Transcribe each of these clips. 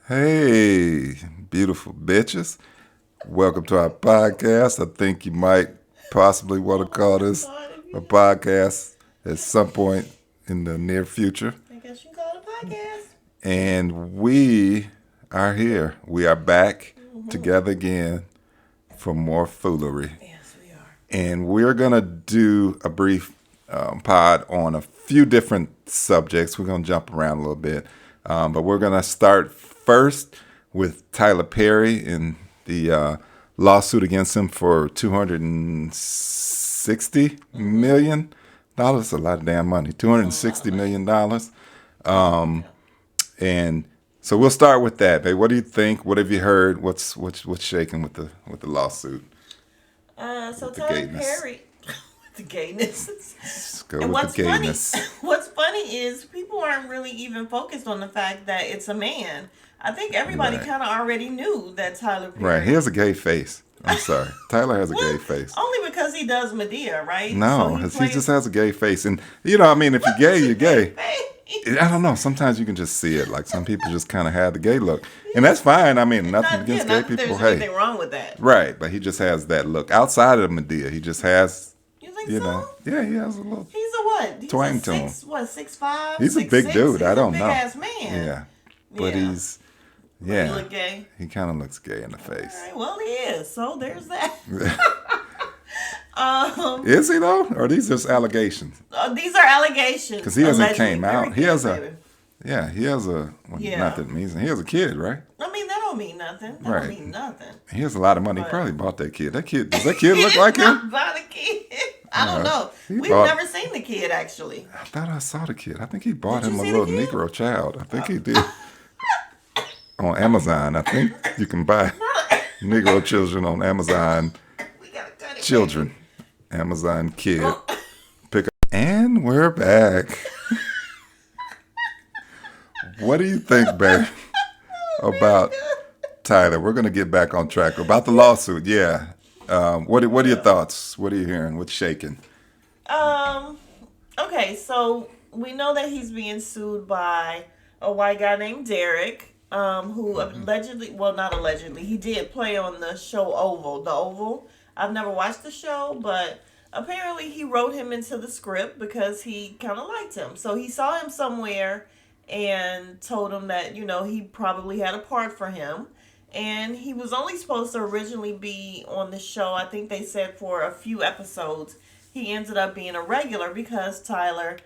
Hey, beautiful bitches. Welcome to our podcast. I think you might possibly want to Oh call my this God, if a you, podcast at some point in the near future. I guess you can call it a podcast. And we are here. We are back Mm-hmm. together again for more foolery. Yes, we are. And we're going to do a brief pod on a few different subjects. We're going to jump around a little bit. But we're going to start first with Tyler Perry and the lawsuit against him for $260 Mm-hmm. million. That's a lot of damn money. It's a lot of $260 money. million. Yeah. And so we'll start with that. Babe. What do you think? What have you heard? What's shaking with the lawsuit, So with the Tyler gayness? Perry, with the gayness. Let's go And with the what's funny, gayness. what's funny is people aren't really even focused on the fact that it's a man. I think everybody Right. kind of already knew that Tyler Right. He has Perry. a gay face. I'm sorry. Tyler has a gay Well, face. only because he does Medea, right? So No, he he just plays. has a gay face. And, I mean, if you're gay, What's a you're gay gay. I face? don't know. Sometimes you can just see it. Like some people just kind of have the gay look. And that's fine. I mean, nothing Not, yeah, against gay not that people. there's Hey, anything wrong with that. right. But he just has that look. Outside of Medea, he just has, You think so? yeah, he has a little He's a what? He's a twang to him. six, what, 6'5", He's a six big six. dude. I He's a don't big know. ass man. Yeah. But Yeah. But he yeah, look gay. he kind of looks gay in the All face. right, well he is. So there's that. um, Is he though? Or are these just allegations? these are Because allegations, he hasn't allegedly. came Very out. He good, has baby. he has well, not Yeah. that means he has a kid, right? I mean, that don't mean nothing. That don't Right. mean nothing. He has a lot of money. He But probably bought that kid. Does that he kid look did like him? not buy the kid. I don't Yeah. know. He We've bought. never seen the kid actually. I thought I saw the kid. I think he bought Did you him a see the little kid? Negro child. I think he did on Amazon. I think you can buy Negro children on Amazon. We gotta cut it, baby. Children, Amazon kid. Oh, Pick up. And we're back. What do you think, babe, very about good. Tyler? We're gonna get back on track about the lawsuit. Yeah. What are your Yeah. thoughts? What are you hearing? What's shaking? Um. Okay, so we know that he's being sued by a white guy named Derek, who allegedly, well, not allegedly, he did play on the show Oval, The Oval. I've never watched the show, but apparently he wrote him into the script because he kind of liked him. So he saw him somewhere and told him that, he probably had a part for him. And he was only supposed to originally be on the show, I think they said for a few episodes. He ended up being a regular because Tyler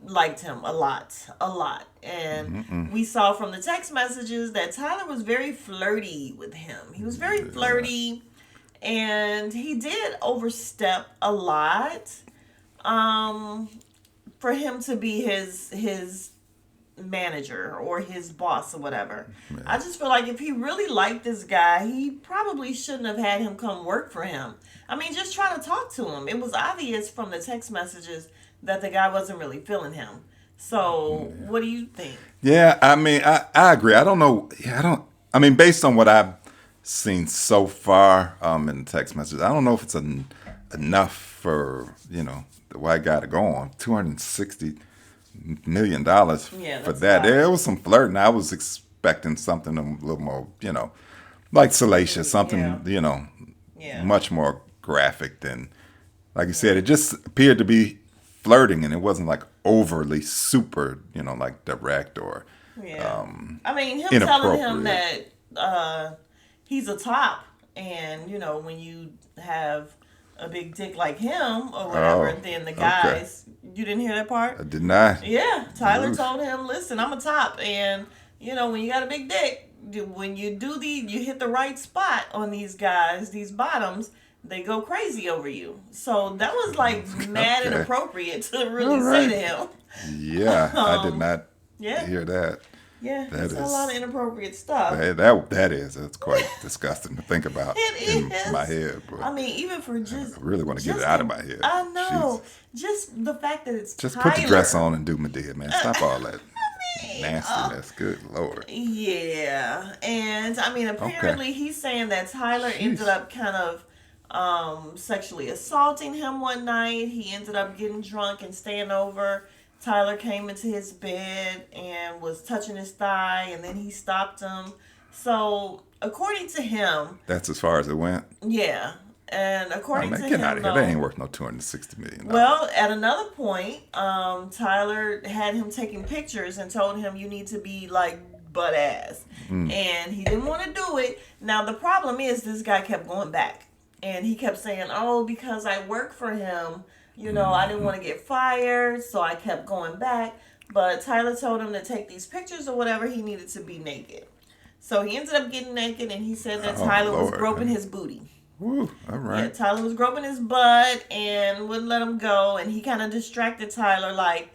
liked him a lot. And we saw from the text messages that Tyler was very flirty with him. He was very flirty, and he did overstep a lot um, for him to be his manager or his boss or whatever. I Yeah. just feel like if he really liked this guy, he probably shouldn't have had him come work for him. I mean, just try to talk to him. It was obvious from the text messages that the guy wasn't really feeling him. So, what do you think? Yeah. I mean, I agree. I don't know. Yeah. I don't. I mean, based on what I've seen so far in the text messages, I don't know if it's enough for the white guy to go on $260 million Yeah, for that's a that. lot. There was some flirting. I was expecting something a little more, like salacious, Yeah, something, yeah, much more graphic than, like you said, it just appeared to be flirting and it wasn't like overly super, like direct or yeah. I mean, him telling him inappropriate. that he's a top, and when you have a big dick like him or whatever, Oh, then the okay. guys, you didn't hear that part? I did not. Yeah, Tyler Oof. told him, "Listen, I'm a top, and when you got a big dick, when you you hit the right spot on these guys, these bottoms, they go crazy over you." So that was like mad Okay. inappropriate to All really say right. to him. Yeah, I did not Yeah, hear that. yeah, he That said a lot of is inappropriate stuff. that's quite disgusting to think about It in my is. head, but I mean, even for I really want to get it just out of the my head. I know, Jesus. just the fact that it's Just put the dress Tyler. on and do Medea, man. Stop all that Uh, nastiness. Good Lord. Yeah, and I mean, Okay. apparently he's saying that Tyler ended Jeez. up kind of sexually assaulting him one night. He ended up getting drunk and staying over Tyler came into his bed and was touching his thigh, and then he stopped him. So, according to him, That's as far as it went. yeah. And Oh according man, to get out him, of here. That though, ain't worth no $260 million. well, at another point, Tyler had him taking pictures and told him you need to be like butt ass, and he didn't want to do it. Now the problem is this guy kept going back, and he kept saying, "Oh, because I work for him, I didn't want to get fired, so I kept going back." But Tyler told him to take these pictures or whatever. He needed to be naked, so he ended up getting naked, and he said that Oh, Tyler was Lord. groping his booty. Woo, all Yeah, right. Tyler was groping his butt and wouldn't let him go, and he kind of distracted Tyler, like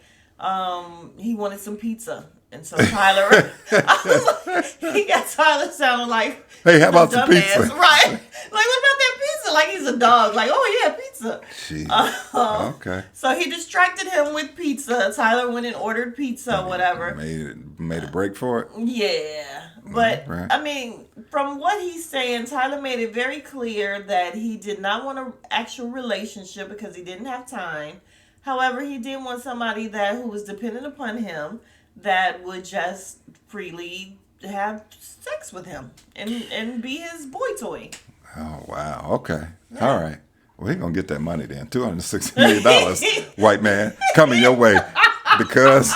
he wanted some pizza, and so Tyler, he got Tyler sounding like Hey, how about a some dumbass, pizza? right? Like, what about that pizza? Like he's a dog. Like, oh yeah, pizza. Jeez. Okay. So he distracted him with pizza. Tyler went and ordered pizza, or whatever. Made a break for it. Yeah, but Right. I mean, from what he's saying, Tyler made it very clear that he did not want an actual relationship because he didn't have time. However, he did want somebody who was dependent upon him, that would just freely have sex with him and be his boy toy. Oh wow. Okay. All right. Well, he gonna get that money then. $260 million, white man, coming your way because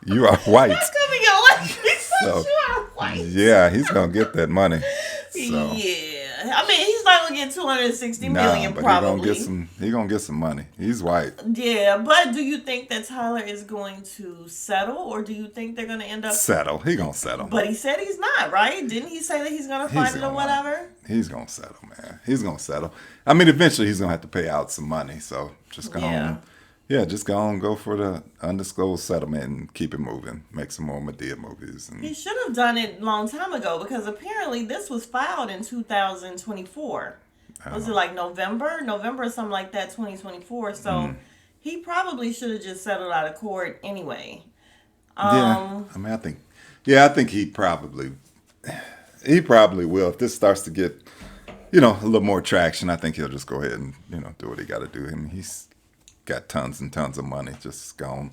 you are white. That's coming your way because So, you are white. Yeah, he's gonna get that money. So, Yeah, I mean, he's not gonna get 260 nah, million but probably. he gonna get some money. He's white. Yeah, but do you think that Tyler is going to settle, or do you think they're gonna end up? Settle. He gonna settle. But he said he's not, right? Didn't he say that he's gonna He's find it or gonna- whatever? He's gonna settle, man. He's gonna settle. I mean, eventually he's gonna have to pay out some money. So just go on. Yeah, just go on, go for the undisclosed settlement and keep it moving. Make some more Madea movies. And He should have done it a long time ago because apparently this was filed in 2024. Was it like November or something like that, 2024? So he probably should have just settled out of court anyway. yeah, I mean, I think he probably will. If this starts to get, a little more traction, I think he'll just go ahead and, do what he got to do. I mean, he's got tons and tons of money. Just go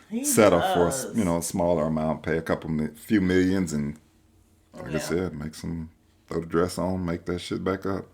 He settle does. for a smaller amount, pay few millions, and like I Yeah. said, throw the dress on, make that shit back up.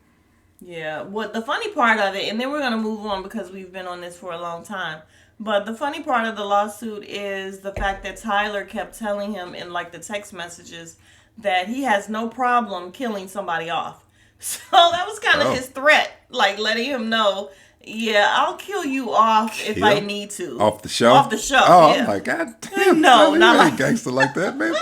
Yeah, what the funny part of it, and then we're gonna move on because we've been on this for a long time. But the funny part of the lawsuit is the fact that Tyler kept telling him in like the text messages that he has no problem killing somebody off. So that was kind of Oh. his threat, like letting him know, yeah, I'll kill you off if I Kill? need to. Off the show? Off the show, Oh, yeah. I'm like, God damn. No, Tyler, not you like- ain't gangster like that, man.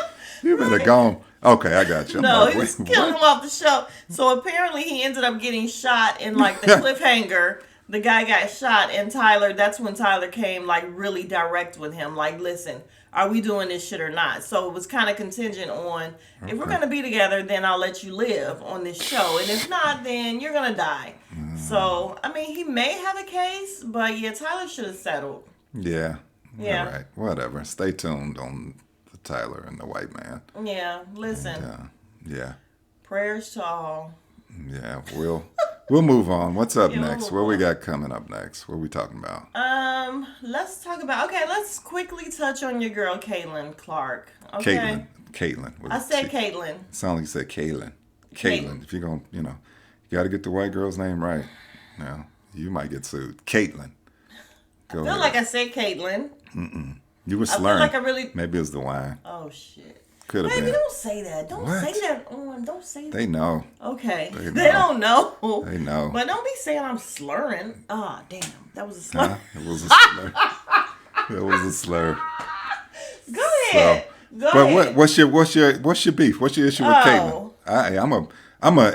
You better go on. Okay, I got you. I'm No, like, he was wait, killing what? him off the show. So apparently he ended up getting shot in like the cliffhanger. The guy got shot, and that's when Tyler came like really direct with him. Like, listen, are we doing this shit or not? So it was kind of contingent on if we're Okay. gonna be together, then I'll let you live on this show, and if not, then you're gonna die. So I mean, he may have a case, but yeah, Tyler should have settled. Yeah. Yeah. All right. Whatever. Stay tuned on the Tyler and the white man. Yeah, listen, Yeah. prayers to all. Yeah. We'll move on. What's up Yeah, we'll next? move What we on. got coming up next? What are we talking about? Let's talk about. Okay, let's quickly touch on your girl, Caitlin Clark. Okay, Caitlin. I said Caitlin. Sound like you said Caitlin. Caitlin. Caitlin. If you're going to, you got to get the white girl's name right. Now, you might get sued. Caitlin. Go I feel ahead. like I said Caitlin. You were I feel slurring. like I really. Maybe it was the wine. Oh shit! Could have Baby, been. don't say that. Don't What? say that on. Don't say that. They know. Okay, They they know. don't know. They know. But don't be saying I'm slurring. Ah, damn, that was a slur. Huh? It was a slur. It was a slur. Go ahead. Go But ahead. what's your beef? What's your issue with Oh. Caitlin?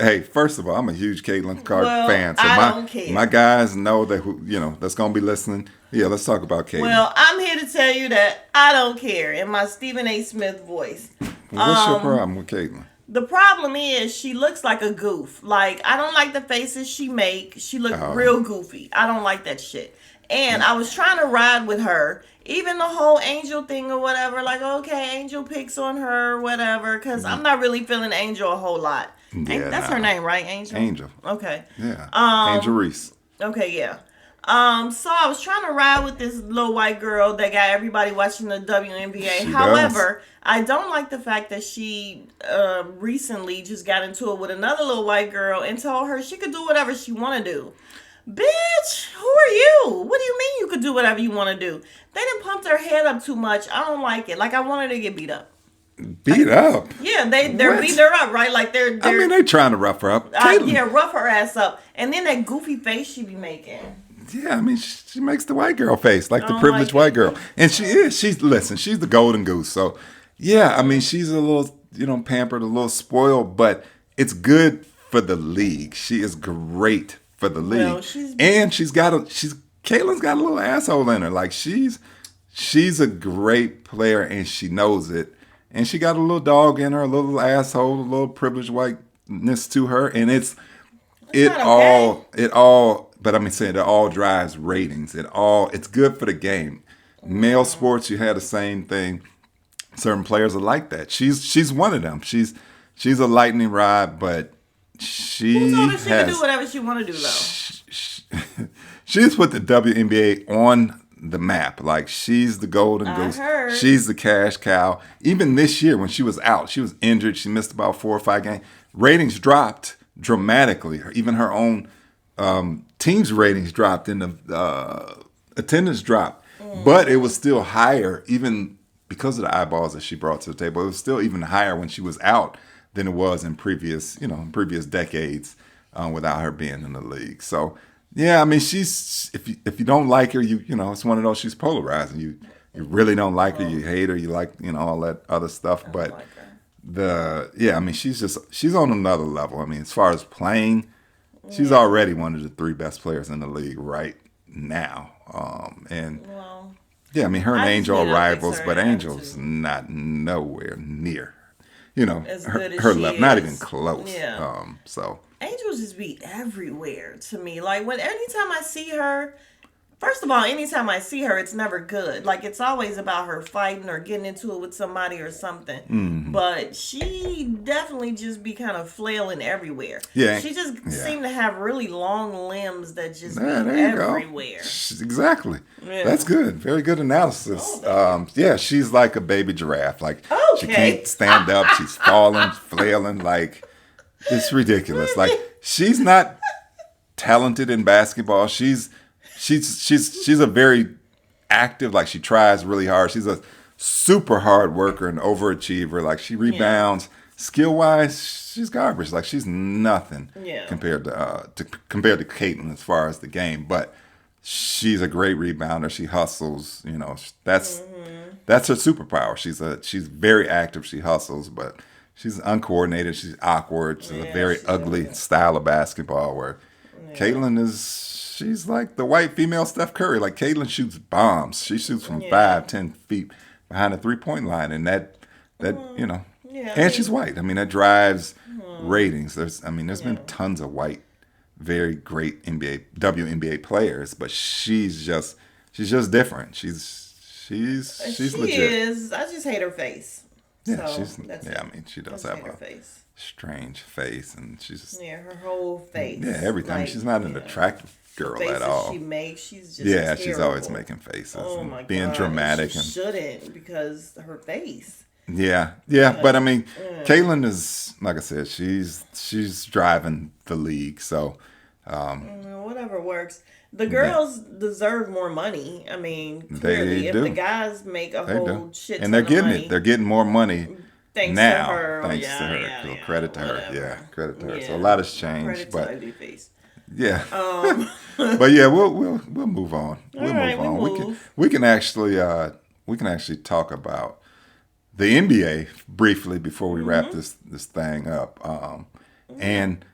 Hey, first of all, I'm a huge Caitlin Clark Well, fan. So I don't care. my guys know that's gonna be listening. Yeah, let's talk about Caitlin. Well, I'm here to tell you that I don't care in my Stephen A. Smith voice. What's your problem with Caitlin? The problem is she looks like a goof. Like, I don't like the faces she make. She look Oh. real goofy. I don't like that shit. And I was trying to ride with her. Even the whole Angel thing or whatever. Like, okay, Angel picks on her, whatever. Because I'm not really feeling Angel a whole lot. Yeah, That's nah. her name, right? Angel? Angel. Okay. Yeah. Angel Reese. Okay, yeah. So I was trying to ride with this little white girl that got everybody watching the WNBA. She However, I don't like the fact that she recently just got into it with another little white girl and told her she could do whatever she want to do. Bitch, who are you? What do you mean you could do whatever you want to do? They done pumped her head up too much. I don't like it. Like, I wanted to get beat up. Beat up. Yeah, they're What? beating her up, right? Like they're I mean, they trying to rough her up. yeah, rough her ass up. And then that goofy face she be making. Yeah, I mean, she makes the white girl face, like the don't privileged like white it. girl. And she is. Listen, she's the golden goose. So, yeah, I mean, she's a little, pampered, a little spoiled, but it's good for the league. She is great for the league. Well, Caitlin's got a little asshole in her. Like, she's a great player, and she knows it. And she got a little dog in her, a little asshole, a little privileged whiteness to her. And it not okay. all, but I mean, saying it all drives ratings. It's good for the game. Male sports, you had the same thing. Certain players are like that. She's one of them. She's a lightning rod, but Who told her she could do whatever she want to do, though? she's put the WNBA on the map. Like, she's the golden goose. heard. She's the cash cow. Even this year when she was out, she was injured. She missed about 4 or 5 games. Ratings dropped dramatically. Even her own team's ratings dropped and the attendance dropped. But it was still higher, even because of the eyeballs that she brought to the table. It was still even higher when she was out than it was in previous decades without her being in the league. So, yeah, I mean, she's if you don't like her, it's one of those, she's polarizing. You really don't like her, you hate her, you like all that other stuff. But I mean, she's on another level. I mean, as far as playing, she's already one of the 3 best players in the league right now. Yeah, I mean, her and I just Angel need are to rivals, fix her but Angel's attitude. not nowhere near, As good as her she level, not is. even close. Yeah. So Angels just be everywhere to me. Like, anytime I see her, first of all, anytime I see her, it's never good. Like, it's always about her fighting or getting into it with somebody or something. Mm-hmm. But she definitely just be kind of flailing everywhere. Yeah. She just seemed to have really long limbs that just be there you everywhere. go. Exactly. Yeah. That's good. Very good analysis. Yeah, she's like a baby giraffe. Like, she Okay. can't stand up. She's falling, flailing. Like, it's ridiculous. Like, she's not talented in basketball. She's a very active, like, she tries really hard. She's a super hard worker and overachiever. Like, she rebounds. Skill wise, she's garbage. Like, she's nothing compared to Caitlin as far as the game. But she's a great rebounder. She hustles. That's her superpower. She's very active. She hustles, but she's uncoordinated. She's awkward. She's a very ugly style of basketball where Caitlin she's like the white female Steph Curry. Like, Caitlin shoots bombs. She shoots from 5-10 feet behind the 3-point line, and that and she's white. I mean, that drives ratings. There's been tons of white, very great WNBA players, but she's just different. She's legit. Is. I just hate her face. Yeah, So, I mean, she does have her a face. strange face, and she's Her whole face. everything. Like, She's not an attractive girl faces at all. she makes, she's just She's always terrible. making faces Oh and my being God. dramatic She and shouldn't, because her face. yeah. But I mean, Caitlin is, like I said, she's driving the league. So Whatever works. The girls deserve more money. I mean, clearly, They if do. the guys make a they whole do, shit and ton they're of getting money, it. They're getting more money thanks now, to her. thanks to her. Yeah, Credit to her. whatever. Yeah, credit to her. So Yeah. a lot has changed, Credit but to ugly face. yeah. But yeah, we'll move on. We'll right, move on. we We can move. we can actually talk about the NBA briefly before we wrap this thing up. And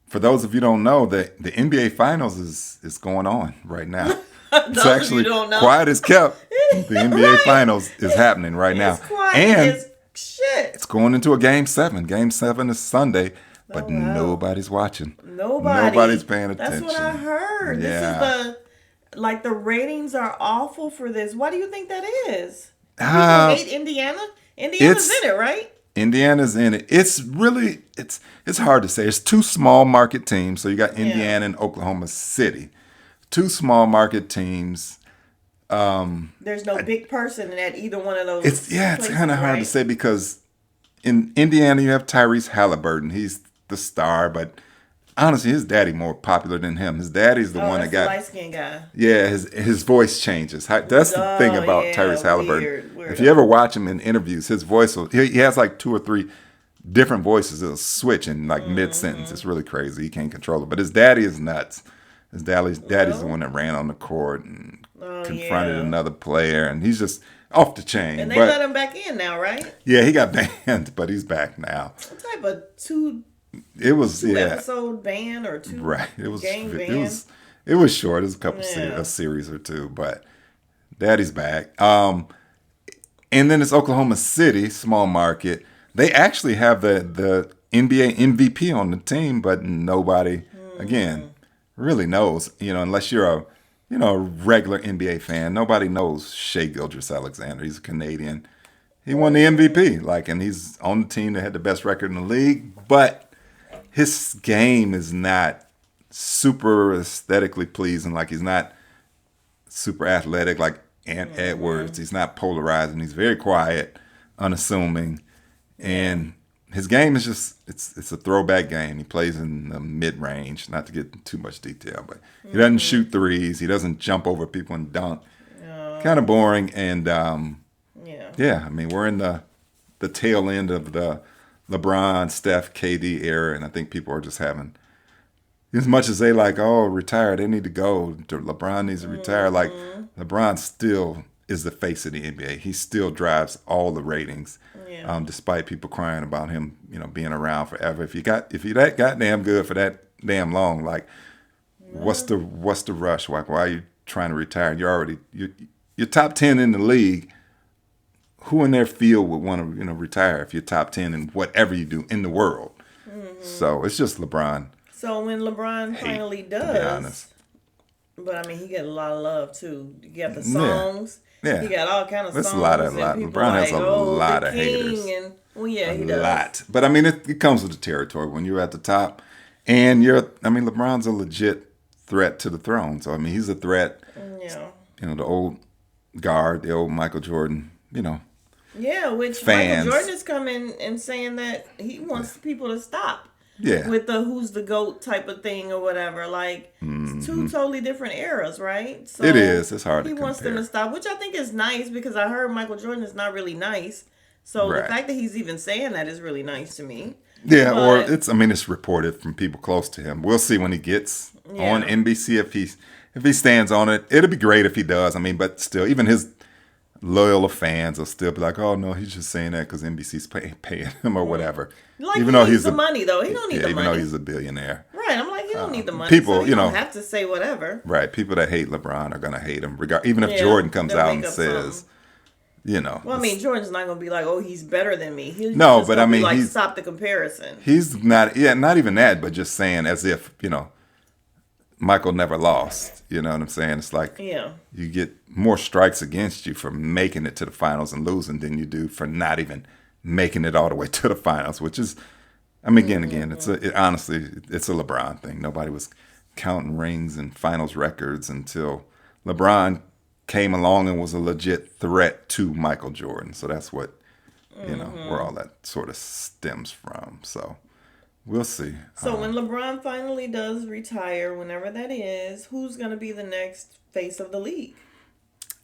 for those of you who don't know, the NBA Finals is going on right now. It's Those of you actually don't know. quiet as kept. The NBA Finals is happening right now, It's quiet and as shit. it's going into a Game 7. Game 7 is Sunday, but Oh, wow. nobody's watching. Nobody. Nobody's paying attention. That's what I heard. Yeah. This is the ratings are awful for this. Why do you think that is? People Uh, hate Indiana. Indiana's in it, right? Indiana's in it. It's really it's hard to say. It's 2 small market teams. So you got Indiana and Oklahoma City, two small market teams. There's no big person at either one of those. It's places, kind of hard right? to say because in Indiana you have Tyrese Halliburton. He's the star, but honestly, his daddy more popular than him. His daddy's the one that That's the got. light skinned guy. Yeah, his voice changes. That's the thing Oh, about yeah, Tyrese Halliburton. weird. If you ever watch him in interviews, his voice he has like two or three different voices. It'll switch in like mid sentence. It's really crazy. He can't control it. But his daddy is nuts. His daddy's the one that ran on the court and confronted yeah. another player, and he's just off the chain. And they but let him back in now, right? yeah, he got banned, but he's back now. What type of two It was episode ban or two right. It was game ban? it was short. It was a couple Yeah. a series or two, but daddy's back. And then it's Oklahoma City, small market. They actually have the NBA MVP on the team, but nobody again really knows. Unless you're a regular NBA fan, nobody knows Shea Gilgeous-Alexander. He's a Canadian. He won the MVP, and he's on the team that had the best record in the league, but his game is not super aesthetically pleasing. Like, he's not super athletic like Ant Edwards. He's not polarizing. He's very quiet, unassuming, and his game is just it's a throwback game. He plays in the mid range, not to get into too much detail, but he doesn't shoot threes. He doesn't jump over people and dunk. Kind of boring. And yeah, I mean, we're in the tail end of the LeBron, Steph, KD era, and I think people are just having, as much as they retire, they need to go. LeBron needs to retire. Like, LeBron still is the face of the NBA. He still drives all the ratings, despite people crying about him, being around forever. If you that goddamn good for that damn long, what's the rush? Like, why are you trying to retire? You're top 10 in the league. Who in their field would want to retire if you're top 10 in whatever you do in the world? So it's just LeBron. So when LeBron finally does, to be honest. But I mean, he get a lot of love too. You got the songs. Yeah. He got all kind of songs. There's a lot. and people LeBron has a the lot of king, haters. And, he a does. lot. But I mean, it comes with the territory when you're at the top, and LeBron's a legit threat to the throne. So I mean, he's a threat. Yeah. The old guard, the old Michael Jordan. Yeah, which fans. Michael Jordan is coming and saying that he wants people to stop. Yeah. With the who's the GOAT type of thing or whatever. It's two totally different eras, right? So it is. It's hard to compare. He wants them to stop, which I think is nice because I heard Michael Jordan is not really nice. So Right. the fact that he's even saying that is really nice to me. Yeah, or But- it's reported from people close to him. We'll see when he gets on NBC if he stands on it. It'll be great if he does. I mean, but still, even his loyal fans will still be like, "Oh no, he's just saying that because NBC's paying him or whatever." Even though he's the money though, he don't need the money. Even though he's a billionaire. Right, I'm like, he don't need the money. people, so he don't have to say whatever. Right, people that hate LeBron are gonna hate him, even if Yeah, Jordan comes they'll out make and up says, Well, I mean, Jordan's not gonna be like, "Oh, he's better than me." He's No, just but gonna I mean, be like, he's- stop the comparison. he's not. Yeah, not even that, but just saying as if Michael never lost. You know what I'm saying? It's like Yeah. you get more strikes against you for making it to the finals and losing than you do for not even making it all the way to the finals, which is, I mean, again, honestly, it's a LeBron thing. Nobody was counting rings and finals records until LeBron came along and was a legit threat to Michael Jordan. So that's what, where all that sort of stems from. So we'll see. So when LeBron finally does retire, whenever that is, who's going to be the next face of the league?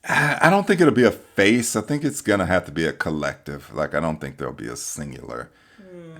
I don't think it'll be a face. I think it's going to have to be a collective. I don't think there'll be a singular.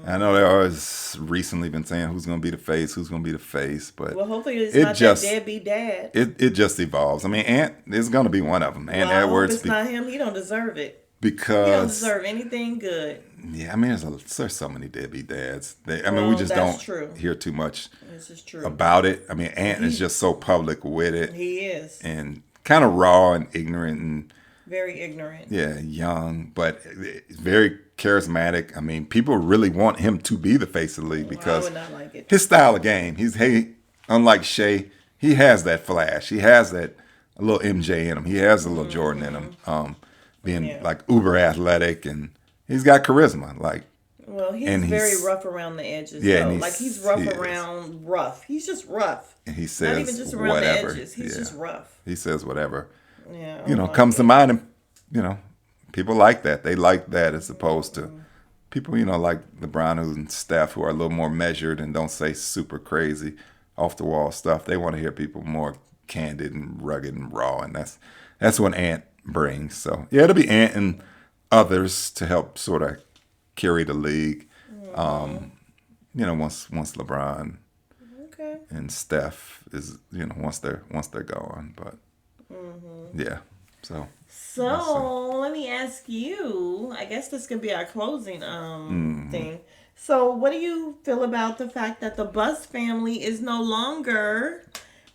I know they've always recently been saying who's going to be the face, but Well, hopefully it's not that deadbeat dad. it just evolves. I mean, Ant is going to be one of them. Ant I hope Edwards. it's not him. He don't deserve it. Because he don't deserve anything good. Yeah, I mean, there's so many deadbeat dads. We just don't hear too much This is true. about it. I mean, Ant is just so public with it. He is. And kind of raw and ignorant and very ignorant. Yeah, young, but very charismatic. I mean, people really want him to be the face of the league because I would not like it. His style of game. Unlike Shea, he has that flash. He has that a little MJ in him. He has a little Jordan in him. Being uber athletic, and he's got charisma. Well, And he's very rough around the edges, Yeah, and though. Like, he's rough around rough. He's just rough. and he Not says even just around whatever. the edges. He's just rough. He says whatever, Yeah. comes to mind, and people like that. They like that as opposed to people, like LeBron and Steph, who are a little more measured and don't say super crazy, off the wall stuff. They want to hear people more candid and rugged and raw, and that's what Ant brings. So yeah, it'll be Ant and others to help sort of carry the league. Once LeBron Okay. and Steph is, once they're gone, but yeah. So let me ask you. I guess this could be our closing thing. So, what do you feel about the fact that the Buss family is no longer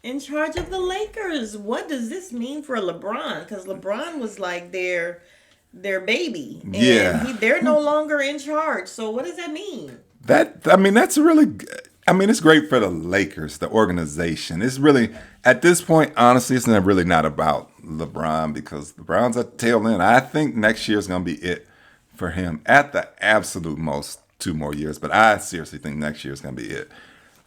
in charge of the Lakers? What does this mean for LeBron? Because LeBron was like their baby, and they're no longer in charge. So, what does that mean? That's really. It's great for the Lakers, the organization. It's really, at this point, honestly, it's not about LeBron, because LeBron's at the tail end. I think next year is going to be it for him at the absolute most, 2 more years. But I seriously think next year is going to be it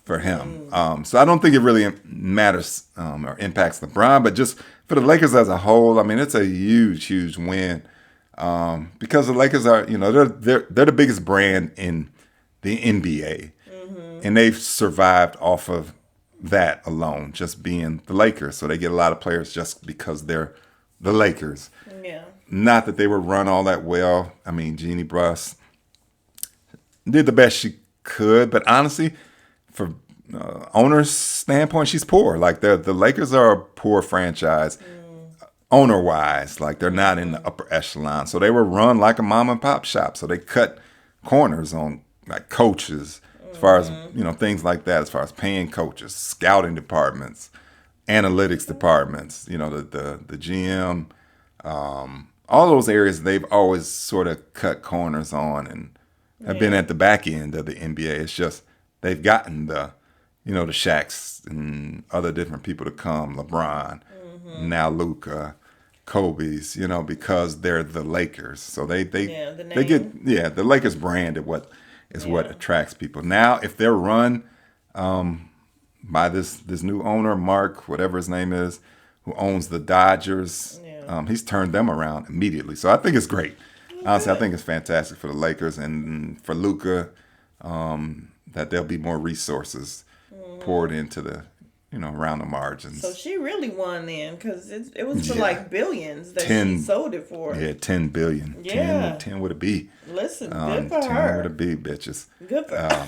for him. So I don't think it really matters or impacts LeBron, but just for the Lakers as a whole, it's a huge, huge win because the Lakers are, they're the biggest brand in the NBA. And they've survived off of that alone, just being the Lakers. So they get a lot of players just because they're the Lakers. Yeah. Not that they were run all that well. Jeannie Buss did the best she could, but honestly, for owner's standpoint, she's poor. Like the Lakers are a poor franchise, owner-wise. Like they're not in the upper echelon. So they were run like a mom and pop shop. So they cut corners on like coaches, as far as things like that, as far as paying coaches, scouting departments, analytics departments, the GM, all those areas they've always sort of cut corners on and have been at the back end of the NBA. It's just they've gotten the Shaqs and other different people to come, LeBron, now Luka, Kobe's, because they're the Lakers. So they get the Lakers brand of what attracts people. Now, if they're run by this new owner, Mark, whatever his name is, who owns the Dodgers, he's turned them around immediately. So I think it's great. Honestly, I think it's fantastic for the Lakers and for Luka, that there'll be more resources poured into the, around the margins. So she really won then, because it was for like billions that she sold it for. Yeah, $10 billion. Yeah. 10 would it be? Listen, good for 10 her. would it be, bitches. Good for her.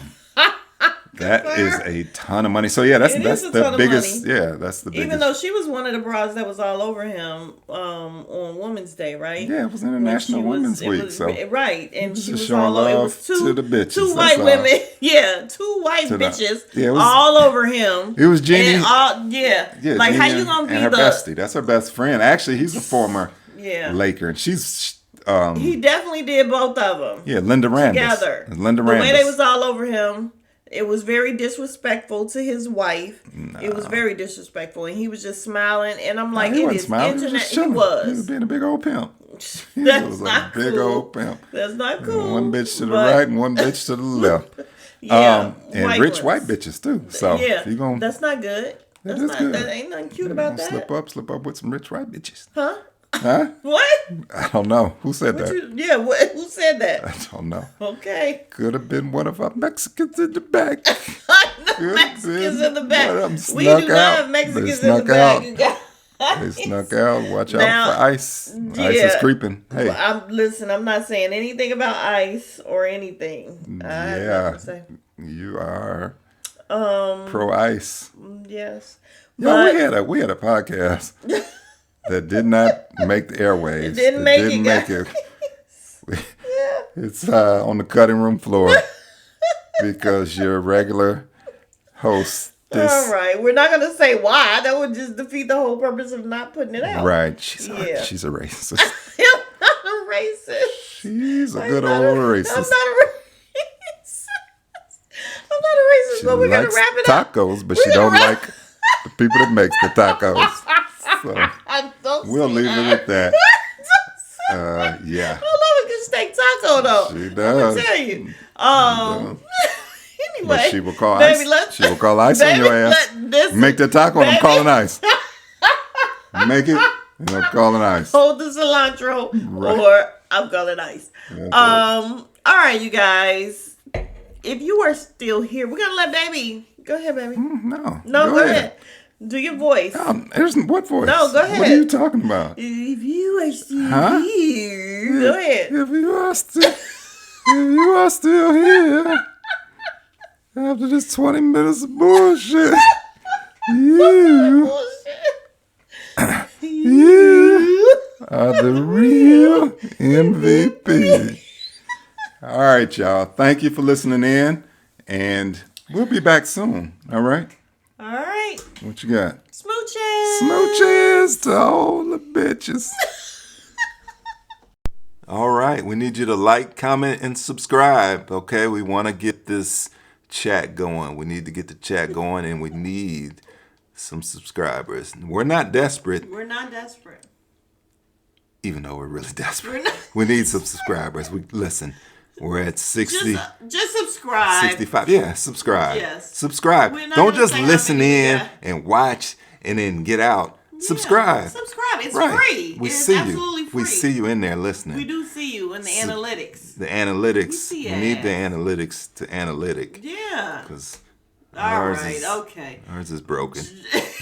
That is a ton of money. So yeah, that's the biggest. Yeah, that's the biggest. Even though she was one of the bras that was all over him on Women's Day, right? Yeah, it was International Women's Week. Right, and she was showing all over. It love was two to the bitches. Two white women. Yeah, two white bitches all over him. It was Jeannie. Like Jeannie how you gonna be and her bestie? That's her best friend. Actually, he's a former Laker, and she's. He definitely did both of them. Yeah, Linda Rambis. Together. Linda Rambis. The way they was all over him. It was very disrespectful to his wife. No. It was very disrespectful, and he was just smiling. And I'm like, it is internet. He was being a big old pimp. That's not cool. Big old pimp. That's not cool. One bitch to the right and one bitch to the left. And rich white bitches too. So you gonna, that's not good. That's not good. That ain't nothing cute about that. Slip up with some rich white bitches. Huh? What? I don't know. Who said that? Who said that? I don't know. Okay. Could have been one of our Mexicans in the back. Mexicans in the back. We do not have Mexicans in the back. They snuck out. Watch out for ICE. ICE is creeping. Hey. I'm not saying anything about ICE or anything. You are pro ICE. Yes. Yeah, we had a podcast that did not make the airwaves. It didn't make it. It's on the cutting room floor because your regular host. All right, we're not gonna say why. That would just defeat the whole purpose of not putting it out. Right? She's a racist. I'm not a racist. She's a good old racist. I'm not a racist. She but we're gonna wrap it up. Tacos, but she don't like the people that makes the tacos. So we'll leave it at that. Yeah. I love a good steak taco. though. She I'm does. gonna tell you. Anyway, But she will call baby, ice. She will call ice on your ass. Make the taco and I'm calling ice. Make it and I'm calling ice. Hold the cilantro or I'm calling ice. All right, you guys. If you are still here, we're gonna let baby. Go ahead, baby. No. Go ahead. Do your voice. There's what voice? No, go ahead. What are you talking about? If you are still here, go ahead. If you are still here after this 20 minutes of bullshit, you are the real MVP. All right, y'all. Thank you for listening in, and we'll be back soon. All right? All right. What you got? Smooches. Smooches to all the bitches. All right. We need you to like, comment, and subscribe. Okay? We want to get this chat going. We need to get the chat going, and we need some subscribers. We're not desperate. We're not desperate. Even though we're really desperate. We're not. We need some subscribers. Listen, we're at 60. Just subscribe. 65. Yeah, subscribe. Yes. Subscribe. We're not Don't gonna just say how listen many we in got. and watch and then get out. Subscribe. Subscribe. It's Right. free. We It's see absolutely you. free. We see you in there listening. We do see you in the analytics. The analytics. see We need the it. analytics to analytic. Yeah. Because All right. Okay. ours is broken.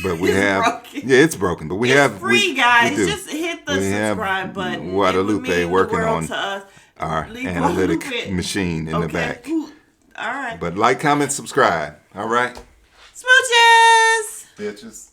But we It's have. broken. Yeah, it's broken. But we It's have. free, guys. We do. Just hit the We have subscribe button. It Guadalupe would mean the working world on to us. our Leave analytic Guadalupe. machine in the Okay. back. All right. But like, comment, subscribe. All right? Smooches. Bitches.